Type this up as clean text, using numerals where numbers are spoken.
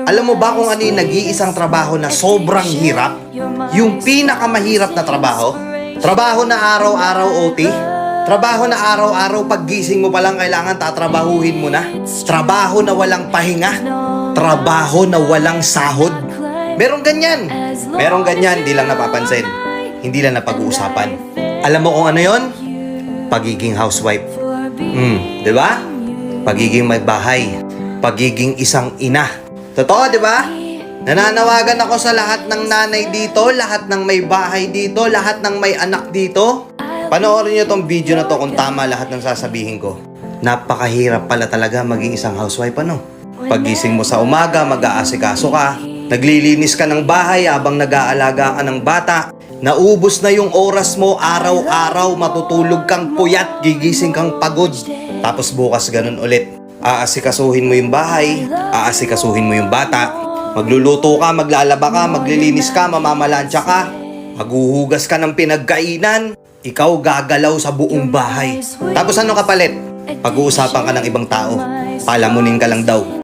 Alam mo ba kung ano yung nag-iisang trabaho na sobrang hirap? Yung pinakamahirap na trabaho? Trabaho na araw-araw OT? Trabaho na araw-araw paggising mo pa lang kailangan tatrabahuhin mo na? Trabaho na walang pahinga? Trabaho na walang sahod? Merong ganyan. Merong ganyan, di lang napapansin. Hindi lang napag-uusapan. Alam mo kung ano yon? Pagiging housewife. Di ba? Pagiging magbahay. Pagiging isang ina. Totoo, di ba? Nananawagan ako sa lahat ng nanay dito, lahat ng may bahay dito, lahat ng may anak dito. Panoorin niyo tong video na to kung tama lahat ng sasabihin ko. Napakahirap pala talaga maging isang housewife, ano? Paggising mo sa umaga, mag-aasikaso ka. Naglilinis ka ng bahay habang nag-aalaga ka ng bata. Naubos na yung oras mo, araw-araw matutulog kang puyat, gigising kang pagod. Tapos bukas ganun ulit. Aasikasuhin mo yung bahay, aasikasuhin mo yung bata. Magluluto ka, maglalaba ka, maglilinis ka, mamamalansya ka. Maghuhugas ka ng pinagkainan. Ikaw gagalaw sa buong bahay. Tapos ano kapalit? Pag-uusapan ka ng ibang tao. Palamunin ka lang daw.